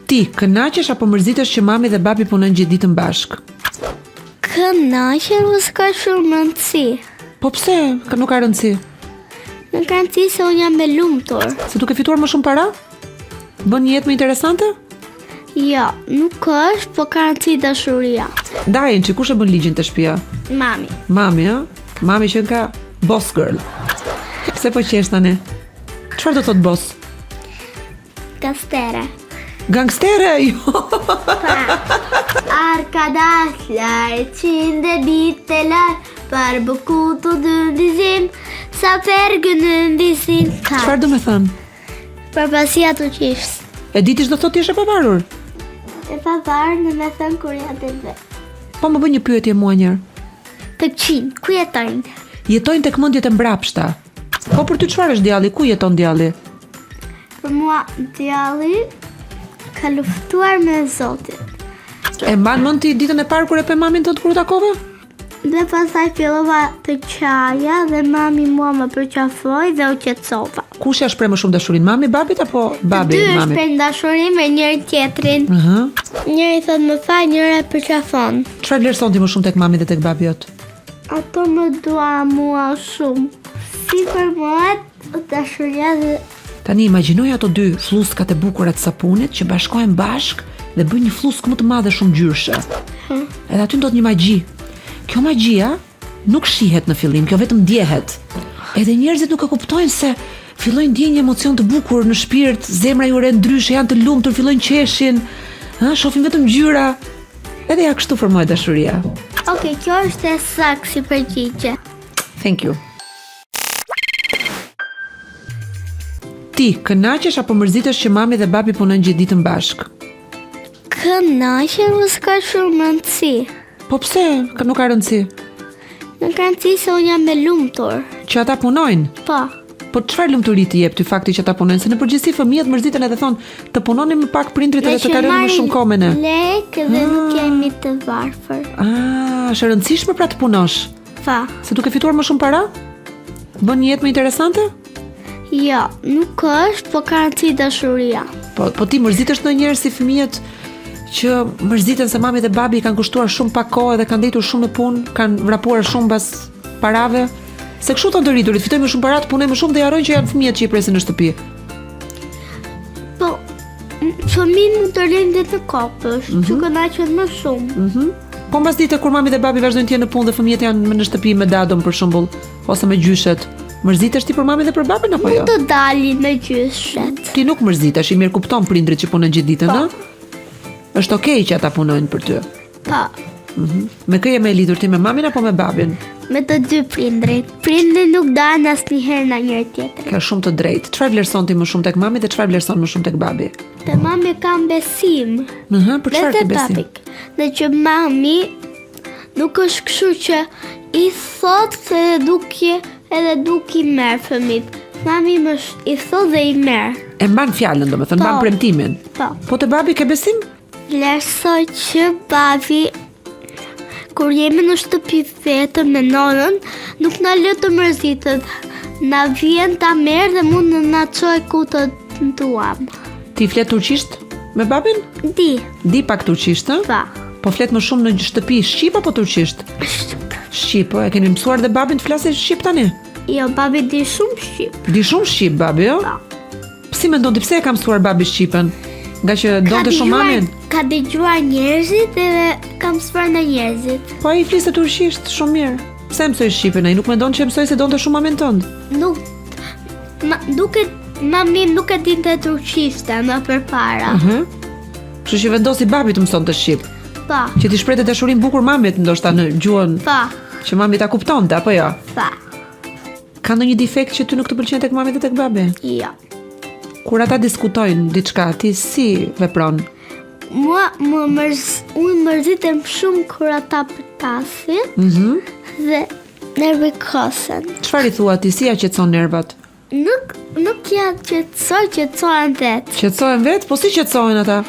Ti, kënaqesh apo mërzitesh që mami dhe babi punojnë gjithë ditën bashk? Kënaqem, s'ka shumë rëndësi. Po pse? Nuk ka rëndësi. Nuk ka rëndësi se unë jam e lumtur. Se duke fituar më shumë para? Bën një jetë më interesante? Jo, nuk është, po ka rëndësi dashuria. Dajen, që kush e bën ligjin të shtëpia? Mami. Mami, a? Mami që ka boss girl. Pse po qesh tani? Çfarë do thot boss? Gastere. Gangstere? Jo. Arkadaşlar, Çin'de bittiler. Barbukutu dün bizim, Zafer günün bizim. Çfarë do me thënë? Përpasia të qishës. E ditish do thotë ti je e pavarur? E pavarur në me thënë kur janë dhe. Po më bën një pyetje mua njëherë. Të Qinë, ku jetojnë? Jetojnë tek mendjet e mbrapshta. Po për ty çfarë është djalli? Ku jeton djalli? Për mua djalli ka luftuar me Zotin. E mban mend ti ditën e parë kur e pe mamin tënd kur u takove? Dhe pastaj fillova të qaja dhe mami mua më përqafoi dhe u qetësova. Kush ja shpreh më shumë dashurinë, mami babit apo babi Dy mamit? shpreh dashuri me njëri tjetrin. Njëri thot më fal, njëra e përqafon. Çfarë vlerëson ti më shumë tek mami dhe tek babi jot? Ato më dua mua shumë. Si për mua dashuria dhe Tani imagjinoj ato dy fluskat e bukura të sapunit që bashkohen bashk dhe bëjnë një fluskë më të madhe shumë gjyrshe. Edhe aty ndodh një magji. Kjo magjia nuk shihet në fillim, kjo vetëm ndjehet. Edhe njerëzit nuk e kuptojnë se fillojnë ndjejnë një emocion të bukur në shpirt, zemra ju ren ndryshe, janë të lumtur, fillojnë qeshin, shohin vetëm ngjyra. Edhe ja kështu formohet dashuria. Okej, kjo është e saktë si përgjigje. Thank you. Ti, kënaqesh apo mërzitesh që mami dhe babi punojnë gjithë ditën bashk? Kënaqem, s'ka shumë rëndësi. Po pse? Nuk ka rëndësi. Nuk ka rëndësi se unë jam e lumtur. Që ata punojnë? Po. Po çfarë lumturi ti jep ty fakti që ata punojnë? Se në përgjithësi fëmijët mërziten edhe thonë të punoni më pak prindrit edhe të kalojnë më shumë kohë me ne. Lekë dhe nuk jemi të varfër. Është e rëndësishme pra të punosh. Po. Se duke fituar më shumë para? Bën një jetë më interesante? Jo, nuk është, po ka rëndësi dashuria. Po ti mërzitesh ndonjëherë si fëmijët që mërziten se mami dhe babi kanë kushtuar shumë pak kohë dhe kanë ndetur shumë në punë, kanë vrapuar shumë pas parave? Se kështu thonë të rriturit, fitojnë më shumë para, punojnë më shumë dhe harrojnë që janë fëmijët që i presin në shtëpi. Po, fëmijët mund të rrinë dhe të kopësh, që kënaqen më shumë. Po mbas dite kur mami dhe babi vazhdojnë të jenë në punë dhe fëmijët janë në shtëpi me dadon për shembull, ose me gjyshet. Mërzitesh ti për mami dhe për babin apo jo? Mund të dalin me gjyshet. Ti nuk mërzitesh, i mirë kupton prindrit që punojnë gjithë ditën, ëh? Është okay që ata punojnë për ty. Po. Me kë je më e lidhur ti, me mamin apo me babin? Me të dy prindrit. Prindrit nuk dahen asnjëherë nga njëri tjetri. Ka shumë të drejtë. Çfarë vlerëson ti më shumë tek mami dhe çfarë vlerëson më shumë tek babi? Te mami kam besim. Për çfarë ke besim? Dhe që mami nuk është kështu që i thot se edhe duke i merr fëmijët. Mami më i thot dhe i merr. E mban fjalën, domethënë mban premtimin. Po te babi ke besim? Vlerësoj që babi kur jemi në shtëpi vetëm me nonën, nuk na lë të mërzitet. Na vjen ta merr dhe mund na çoj ku të duam. Ti flet turqisht me babin? Di pak turqisht, ëh? Po flet më shumë në shtëpi shqip apo turqisht? Shqip, po e keni mësuar dhe babin të flasë shqip tani? Jo, babi di shumë shqip. Di shumë shqip babi, jo? Si mendon ti pse e ka mësuar babi shqipen? Nga që donte shumë mamin? Ka dëgjuar njerëzit edhe ka mësuar nga njerëzit. Po ai fliste turqisht shumë mirë. Pse mësoi shqipen? Ai nuk mendon që mësoi se donte shumë mamin tënd? Nuk. Mami nuk e dinte turqishte më përpara. Kështu që vendosi babi të mësonte shqip. Po. Që ti shprehte dashurinë bukur mamit, ndoshta në gjuhën. Po. Që mami ta kuptonte apo jo? Po. Ka ndonjë defekt që ty nuk të pëlqen tek mami dhe tek babi? Jo. Kur ata diskutojnë diçka, ti si vepron? Unë mërzitem shumë kur ata përtasin dhe nervikosen. Çfarë i thua ti, si ja qetëson nervat? Nuk ja qetësohen vetë. Qetësohen vetë? Po si qetësohen ata?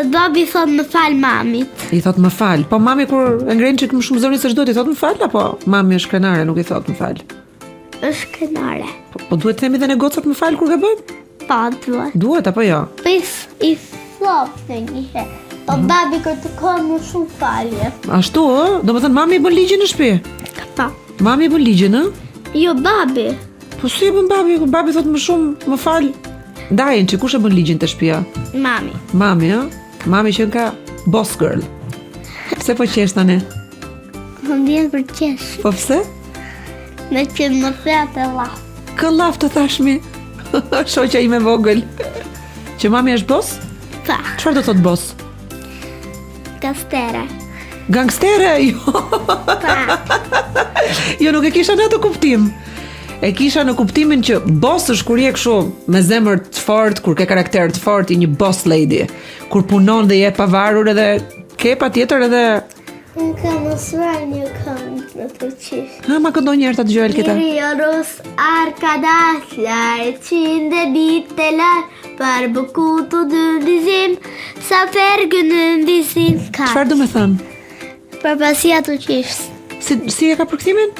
Babi thot më fal mamit. I thot më fal. Po mami kur e ngren çik më shumë zërin se çdo i thot më fal apo mami është krenare, nuk i thot më fal. Është krenare. Po duhet të themi dhe ne gocat më fal kur gabojmë? Po, duhet. Duhet apo jo? Po i flop në njëherë. Po babi kërkon më shumë falje. Ashtu, ë? Do më thënë mami i bën ligjin në shtëpi. Pa. Mami i bën ligjin, ë? Jo, babi. Po si e bën babi? Babi thot më shumë, më fal. Dajin, që kush e bën ligjin të shtëpia? Mami. Mami, ë? Mami që ka boss girl. Pse po qesh tani? Më ndjen për qesh. Po pse? Në që më thea të laf. Kë laf të thashmi. Shoqja ime vogël. Që mami është boss? Pa. Çfarë do thot boss? Kastere. Gangstere? Jo. Pa. Jo, nuk e kisha në atë kuptim. E kisha në kuptimin që boss është kur je kështu me zemër të fortë, kur ke karakter të fortë, i një boss lady. Kur punon dhe je pavarur edhe ke patjetër edhe Unë kam mësuar një këngë në turqisht. ha ma këndon një herë ta dëgjoj Elketa. Giriyoruz arkadaşlar, Çin'de bittiler, barbukutu dün bizim, zafer günün bizim. Çfarë do me thënë? Barbasia turqisht. Si e ka përkthimin?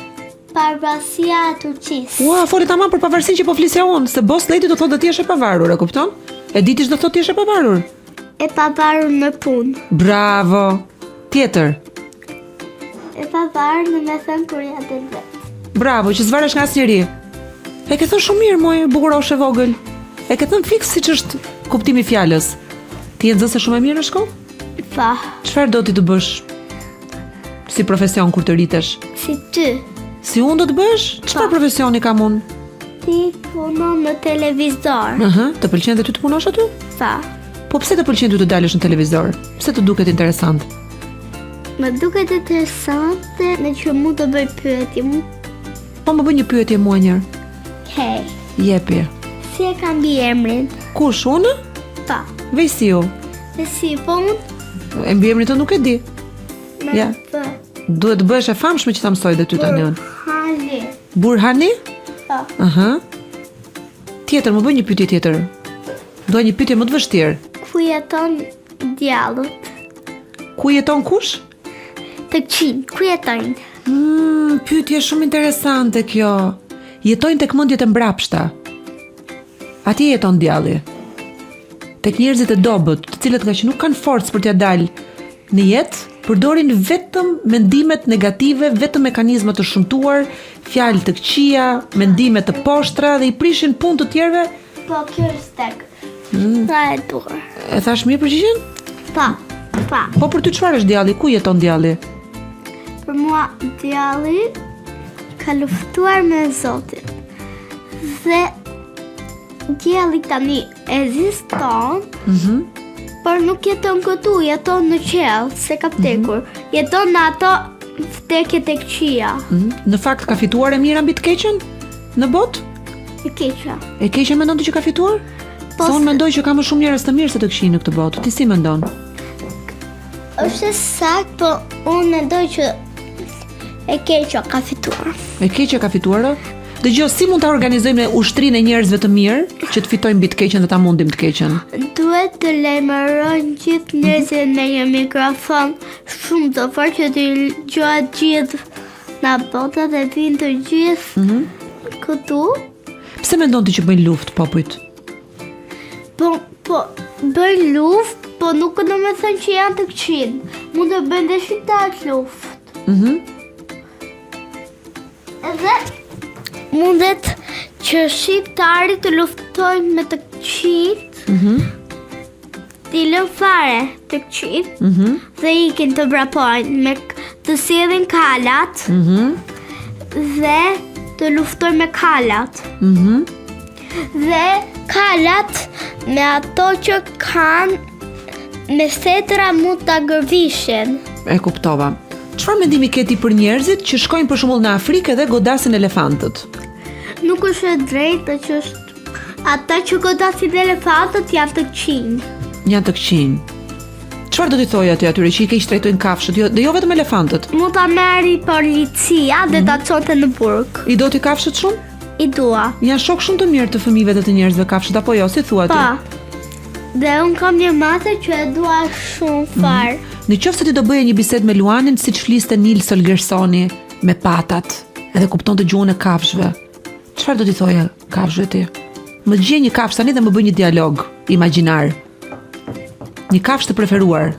Barbasia turqisht. Ua, foli tamam për pavarësinë që po flisja unë, se boss lady do thotë do të jesh e pavarur, e kupton? E ditish do thotë të jesh e pavarur. E pavarur në punë. Bravo. Tjetër. E pavarur në me thënë kur ja del vetë. Bravo, që zvaresh nga asnjëri. E ke thënë shumë mirë, moj, bukuroshe vogël. E ke thënë fiks siç është kuptimi i fjalës. Ti je nxënëse shumë e mirë në shkollë? Pa, Çfarë do ti të bësh si profesion kur të rritesh? si ty. Si unë do të bësh? Çfarë profesioni kam unë? Ti punon në televizor. Aha, të pëlqen dhe ty të punosh aty? Pa. Po pse të pëlqen ty të dalësh në televizor? Pse të duket interesant? Më duket interesante në që mu të bëj pyetje. Po më bëj një pyetje mua njërë. Hej, Jepi. si e kam bi emrin? Kush, unë? Pa. Vejsiu. E si, po unë E mbi emrin të nuk e di. me Ja. bë. Duhet të bëhesh e famshme që ta mësoj dhe ty tani unë. Hali. Burhani? Pa. Aha. Tjetër, më bëj një pyetje tjetër. Dua një pyetje më të vështirë. Ku jeton djallët? Ku jeton kush? Të qinë, ku jetojnë? Pyetje shumë interesante kjo. Jetojnë tek mendjet e mbrapshta. Atje jeton djalli. Tek njerëzit e dobët, të cilët nga që nuk kanë forcë për t'ja dalë në jetë, përdorin vetëm mendimet negative, vetëm mekanizma të shëmtuar, fjalë të këqija, mendime të poshtra dhe i prishin punë të tjerëve. Po, kjo është tek. Pra e duar. E thash mirë përgjigjen? Pa, pa. Po për ty çfarë është djalli? Ku jeton djalli? Për mua djalli ka luftuar me Zotin. Dhe djalli tani ekziston, por nuk jeton këtu, jeton në qell, se ka vdekur. Jeton në ato vdekjet e këqija. Në fakt ka fituar e mira mbi të keqen në botë? E keqa. E keqja mendon ti që ka fituar? Po, Se unë mendoj që ka më shumë njerëz të mirë se të këqij në këtë botë. Ti si mendon? është sakt, po unë mendoj që e keqa ka fituar. E keqja ka fituar? Ë? Dëgjoj, si mund ta organizojmë ushtrinë e njerëzve të mirë që të fitojnë mbi të keqen dhe ta mundim të keqen? Duhet të lajmërojnë gjithë njerëzit me një mikrofon shumë të fortë që të dëgjohet gjithë nga bota dhe vinë të gjithë këtu. Pse mendon ti që bëjnë luftë popujt? Po, bëjnë luftë, po nuk do me thënë që janë të këqinë. Mund të bëjnë dhe shqiptarët luftë. Edhe mundet që shqiptarit të luftojnë me të këqit, t'i lën fare të këqit, dhe ikin të vrapojnë, me të sjellin kalat, dhe të luftojnë me kalat. Dhe kalat me ato që kanë me setra mund të gërvishen. E kuptova. Çfarë mendimi ke ti për njerëzit që shkojnë për shembull në Afrikë dhe godasin elefantët? Nuk është e drejtë që është ata që godasin elefantët janë të këqinj. Janë të këqinj. Çfarë do t'i thojë atyre që i keq trajtojnë kafshët, jo vetëm elefantët? Mund ta merri policia dhe ta çonte në burg. I do t'i kafshët shumë? I dua. Janë shok shumë të mirë të fëmijëve dhe të njerëzve kafshët apo jo, si thua ti? Pa. Dhe unë kam një mase që e dua shumë farë. Në qoftë se ti do bëje një bisedë me Luanin siç fliste Nil Solgersoni me patat, edhe kuptonte gjuhën e kafshëve. Çfarë do t'i thoje kafshëve ti? Më gjej një kafshë tani dhe më bëj një dialog imagjinar. Një kafshë të preferuar.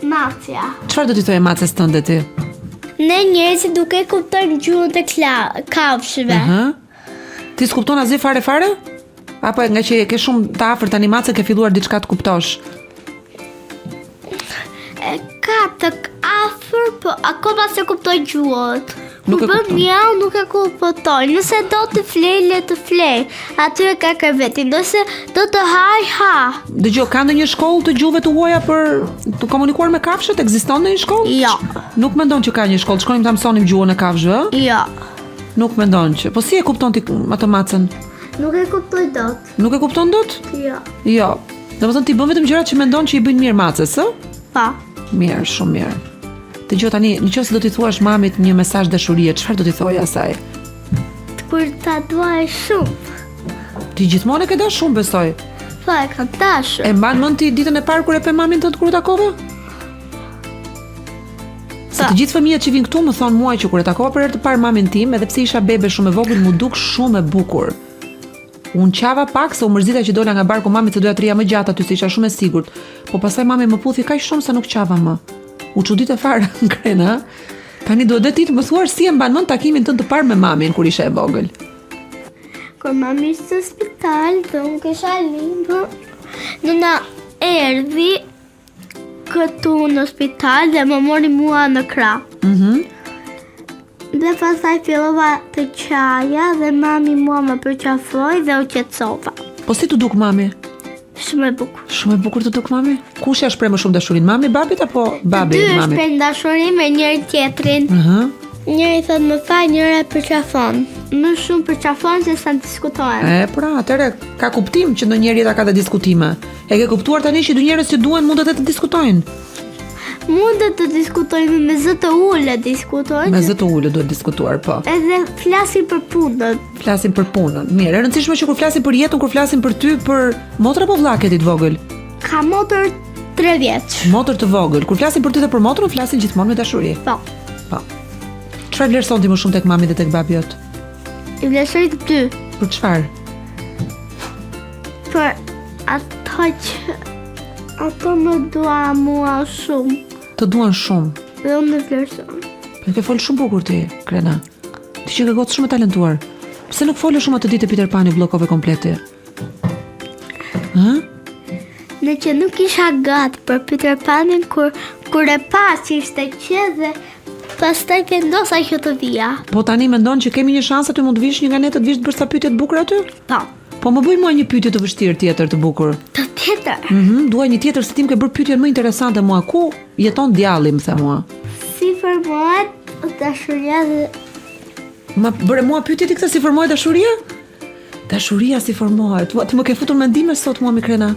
Macja. Çfarë do t'i thojë macës tënde ti? Ne njerëzit duke kuptojnë gjuhën e kafshëve. Ti s'kupton asgjë fare? Apo nga që ke shumë të afërt tani macë ke filluar diçka të kuptosh? Ka të afër, po akoma se kuptoj gjuhët. Nuk e Kur bën kupton. mjau, nuk e kuptoj. Nëse do të flej, le të flej. Aty e ka krevetin. Nëse do të haj, ha. Dëgjoj, ka ndonjë shkollë të gjuhëve të huaja për të komunikuar me kafshët? Ekziston ndonjë shkollë? Jo. Nuk mendon që ka një shkollë, shkonim ta mësonim gjuhën e kafshëve, ë? Jo. Nuk mendon që. Po si e kupton ti atë macën? Nuk e kuptoj dot. Nuk e kupton dot? Jo. Jo. Domethënë ti bën vetëm gjërat që mendon që i bëjnë mirë macës, ë? Pa. Mirë, shumë mirë. Dëgjoj tani, nëse do t'i thuash mamit një mesazh dashurie, çfarë do t'i thojë asaj? Kur ta duaj shumë. Ti gjithmonë e ke dash shumë, besoj. Po e kam dashur. E mban mend ti ditën e parë kur e pe mamin tënd kur u takove? Se të gjithë fëmijët që vinë këtu më thonë muaj që kur e takova për herë të parë mamin tim, edhe pse isha bebe shumë e vogël, mu duk shumë e bukur. Unë qava pak se u mërzita që dola nga barku mamit se doja të rija më gjatë aty se isha shumë e sigurt. Po pastaj mami më puthi kaq shumë se nuk qava më. U çuditë fare Krena. Tani duhet dhe ti të më thuash si e mban mend takimin tënd të parë me mamin kur ishe e vogël. Kur mami ishte në spital, dhe unë kisha limbë, nëna erdhi këtu në spital dhe më mori mua në krah. Dhe pastaj fillova të qaja dhe mami mua më përqafroi dhe u qetësova. Po si të duk mami? Shumë e bukur. Shumë e bukur të duk mami? Kush ja shpreh më shumë dashurinë, mami babit apo babi Dy mamit? shpreh dashuri me njëri tjetrin. Njëri thot më fal, njëra përqafon. Më shumë përqafon se sa diskutojnë. Pra, atëre ka kuptim që ndonjëri ta ka të diskutime. E ke kuptuar tani që dy njerëz që duhen mund të diskutojnë. Mundet të diskutojnë me zë të ulët diskutojnë. Me zë të ulët duhet diskutuar, po. Edhe flasin për punën. Flasin për punën. Mirë, e rëndësishme që kur flasin për jetën, kur flasin për ty, për motor apo vllaket i të vogël? Ka motor 3 vjeç. Motor të vogël. Kur flasin për ty dhe për motorën, flasin gjithmonë me dashuri. Po. Po. Çfarë vlerëson ti më shumë tek mami dhe tek babi jot? I vlerësoj të dy. Për çfarë? Për ato që ato më dua mua shumë. Të duan shumë. Dhe unë në vlerësoj. Po ke fol shumë bukur ti, Krena. Ti që ke gotë shumë e talentuar. Pse nuk fole shumë atë ditë e Peter Pani bllokove kompleti? Në që nuk isha gatë për Peter Panin kur e pas që ishte që dhe pastaj vendosa që të vija. Po tani mendon që kemi një shans aty mund të vish një nga ne të vish të bësh sa pyetje të bukura aty? Po. Po më bëj mua një pyetje të vështirë tjetër të bukur. Të tjetër. Dua një tjetër se ti më ke bërë pyetjen më interesante mua. Ku jeton djalli, më the mua? Si formohet dashuria dhe Ma bëre mua pyetje ti këtë si formohet dashuria? Dashuria si formohet. Ti më ke futur mendime sot mua, Krena.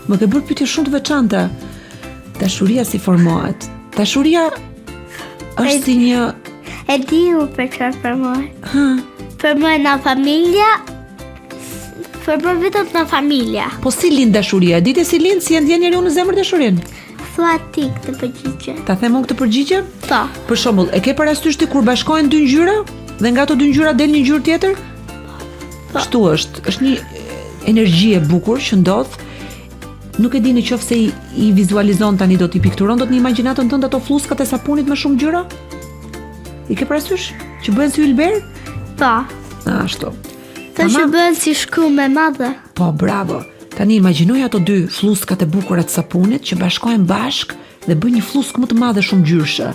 Më ke bërë pyetje shumë të veçanta. Dashuria si formohet. Dashuria është si një e di u për çfarë formohet. Formohet në familja. Formohet vetëm në familja. Po si lind dashuria? Dite si lind, si e ndjen njeriu në zemër dashurinë? Thua ti këtë përgjigje. Ta them unë këtë përgjigje? Po. Për shembull, e ke parasysh ti kur bashkohen dy ngjyra dhe nga ato dy ngjyra del një ngjyrë tjetër? Kështu është një energji e bukur që ndodh. Nuk e di nëse i vizualizon tani do t'i pikturon dot në imagjinatën tënde ato fluskat e sapunit me shumë ngjyra? I ke parasysh që bëhen si ylber? Po. Ashtu. Të që bëhen si shkrume madhe. Po, bravo. Tani imagjinoj ato dy fluskat e bukura të sapunit që bashkohen bashk dhe bëjnë një fluskë më të madhe shumë ngjyrshe.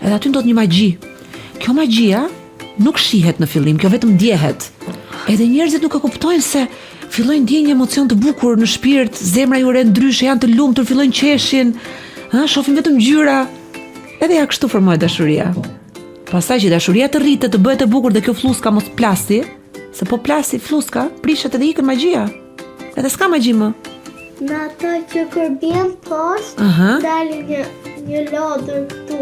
Edhe aty ndodh një magji. Kjo magjia nuk shihet në fillim, kjo vetëm ndjehet. Edhe njerëzit nuk e kuptojnë se fillojnë ndjejnë një emocion të bukur në shpirt, zemra ju re ndryshe, janë të lumtur, fillojnë qeshin, shohin vetëm ngjyra. Edhe ja kështu formohet dashuria. Pastaj që dashuria të rritet, të bëhet e bukur dhe kjo fluska mos plasi, se po plasi fluska, prishet edhe ikën magjia. Edhe s'ka magji më. Në ato që kur bjen poshtë, dalin një lodër këtu.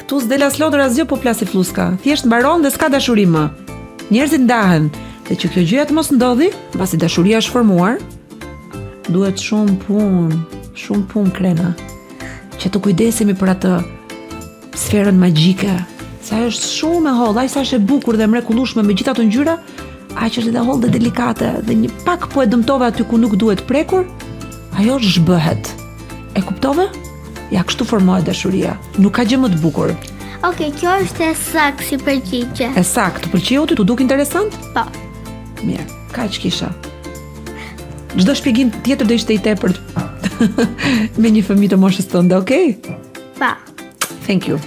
Këtu s'del as lodër asgjë, po plasi fluska. Thjesht mbaron dhe s'ka dashuri më. Njerëzit ndahen. Dhe që kjo gjëja të mos ndodhi, pasi dashuria është formuar, duhet shumë punë, Krena. Që të kujdesemi për atë sferën magjike. Sa është shumë e hollë, ai sa është e bukur dhe mrekullueshme me gjithë ato ngjyra, aq është edhe hollë dhe delikate, dhe një pak po e dëmtove aty ku nuk duhet prekur, Ajo zhbëhet. E kuptove? Ja, kështu formohet dashuria. Nuk ka gjë më të bukur. Okej, kjo është e saktë si përgjigje. E saktë, të pëlqeu ty, tu duk interesant? Po. Mirë, kaq kisha. Çdo shpjegim tjetër do ishte i tepërt me një fëmijë të moshës tënde, okay? Po. Thank you.